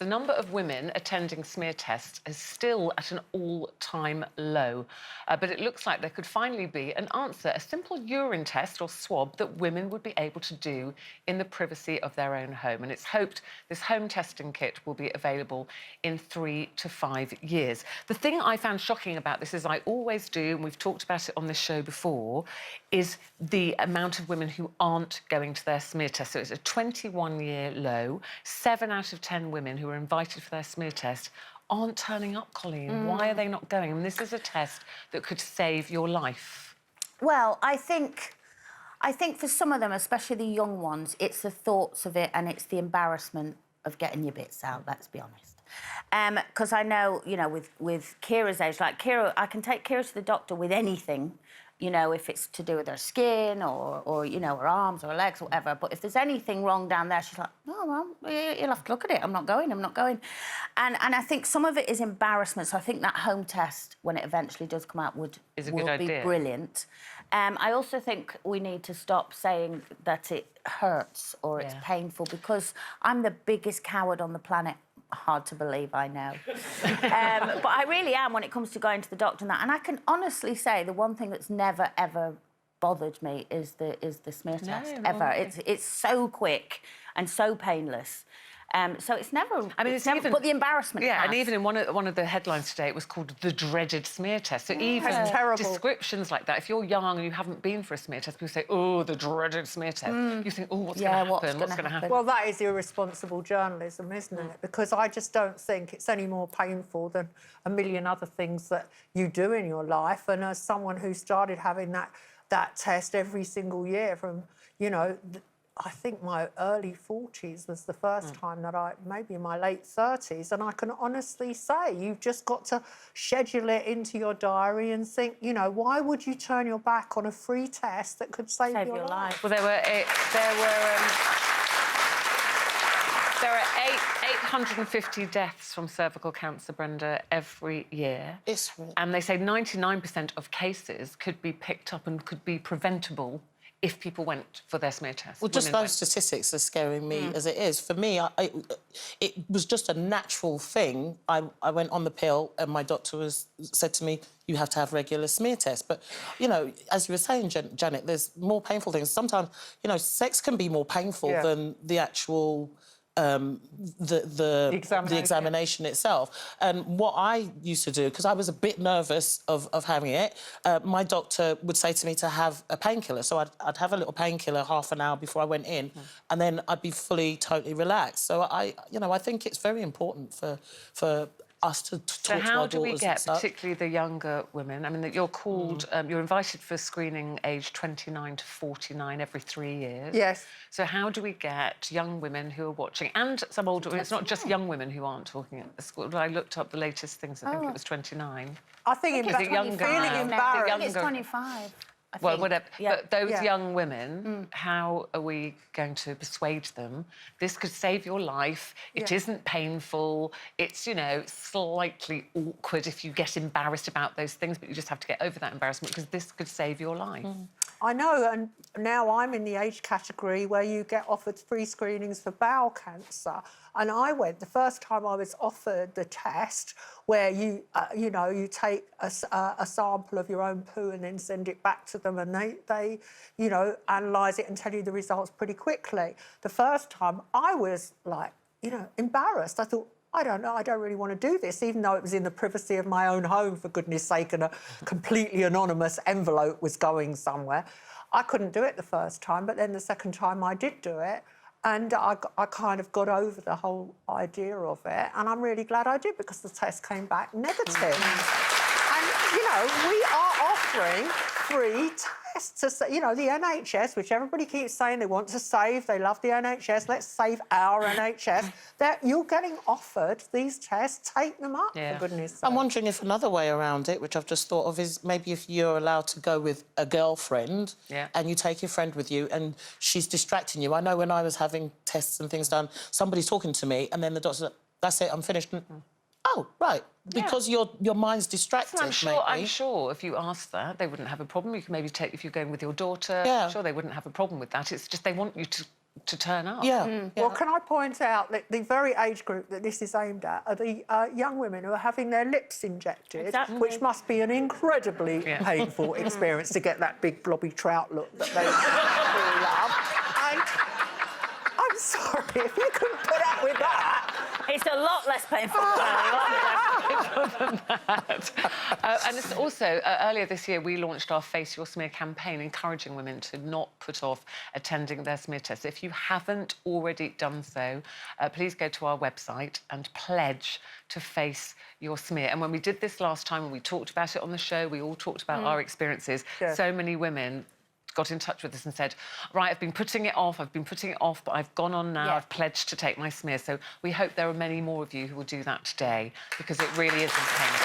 The number of women attending smear tests is still at an all-time low. But it looks like there could finally be an answer, a simple urine test or swab that women would be able to do in the privacy of their own home. And it's hoped this home testing kit will be available in 3 to 5 years. The thing I found shocking about this, as I always do, and we've talked about it on this show before, is the amount of women who aren't going to their smear test. So it's a 21-year low. 7 out of 10 women who are invited for their smear test aren't turning up, Colleen. Why are they not going? I mean, this is a test that could save your life. Well, I think for some of them, especially the young ones, it's the thoughts of it and it's the embarrassment of getting your bits out, let's be honest. Because I know, you know, with Kira's age, like Kira, I can take Kira to the doctor with anything, you know, if it's to do with her skin or you know, her arms or her legs or whatever. But if there's anything wrong down there, she's like, oh, well, you'll have to look at it. I'm not going. And I think some of it is embarrassment. So I think that home test, when it eventually does come out, will be brilliant. I also think we need to stop saying that it hurts or it's painful, because I'm the biggest coward on the planet. Hard to believe, I know. But I really am when it comes to going to the doctor and that. And I can honestly say the one thing that's never, ever bothered me is the smear test, ever. It's so quick and so painless. So it's never... I mean, it's never... But the embarrassment has. And even in one of the headlines today, it was called the dreaded smear test. So even descriptions like that, if you're young and you haven't been for a smear test, people say, oh, the dreaded smear test. You think, oh, what's going to happen? What's going to happen? Well, that is irresponsible journalism, isn't it? Because I just don't think it's any more painful than a million other things that you do in your life. And as someone who started having that test every single year from, you know... I think my early 40s was the first time that maybe in my late 30s, and I can honestly say you've just got to schedule it into your diary and think, you know, why would you turn your back on a free test that could save your life? Well, there are 850 deaths from cervical cancer, Brenda, every year. And they say 99% of cases could be picked up and could be preventable if people went for their smear test. Well, just those statistics are scaring me as it is. For me, it was just a natural thing. I went on the pill and my doctor said to me, you have to have regular smear tests. But, you know, as you were saying, Janet, there's more painful things. Sometimes, you know, sex can be more painful than the actual... the examination itself. And what I used to do, because I was a bit nervous of having it, my doctor would say to me to have a painkiller. So I'd have a little painkiller half an hour before I went in, and then I'd be totally relaxed. So I think it's very important for us to talk to our daughters. So how do we get, particularly the younger women, I mean, that you're called, you're invited for screening age 29 to 49 every 3 years. Yes. So how do we get young women who are watching, and some older women, it's not just young women who aren't talking at the school. I looked up the latest things, I think it was 29. I think it's feeling embarrassed. I think it's 25. Well, whatever. Yeah. But those young women, how are we going to persuade them? This could save your life. It isn't painful. It's, you know, slightly awkward if you get embarrassed about those things, but you just have to get over that embarrassment because this could save your life. I know, and now I'm in the age category where you get offered free screenings for bowel cancer. And I went, the first time I was offered the test where you take a sample of your own poo and then send it back to them and they you know, analyse it and tell you the results pretty quickly. The first time I was, like, you know, embarrassed. I thought, I don't know, I don't really want to do this, even though it was in the privacy of my own home, for goodness sake, and a completely anonymous envelope was going somewhere. I couldn't do it the first time, but then the second time I did do it, and I kind of got over the whole idea of it, and I'm really glad I did, because the test came back negative. And, you know, we are offering free tests to, you know, the NHS, which everybody keeps saying they want to save, they love the NHS, let's save our NHS. You're getting offered these tests, take them up, for goodness sake. I'm wondering if another way around it, which I've just thought of, is maybe if you're allowed to go with a girlfriend and you take your friend with you and she's distracting you. I know when I was having tests and things done, somebody's talking to me and then the doctor's like, that's it, I'm finished. Oh, right, because your mind's distracted, I'm sure if you asked that, they wouldn't have a problem. You can maybe take, if you're going with your daughter, I'm sure they wouldn't have a problem with that. It's just they want you to to turn up. Yeah. Well, can I point out that the very age group that this is aimed at are the young women who are having their lips injected, Exactly. which must be an incredibly painful experience to get that big blobby trout look that they really love. And I'm sorry, if you couldn't put up with that. It's a lot less painful. And it's also, earlier this year, we launched our Face Your Smear campaign, encouraging women to not put off attending their smear tests. If you haven't already done so, please go to our website and pledge to face your smear. And when we did this last time, and we talked about it on the show, we all talked about our experiences. Yeah. So many women got in touch with us and said, right, I've been putting it off, but I've gone on now, I've pledged to take my smear. So we hope there are many more of you who will do that today, because it really is intense.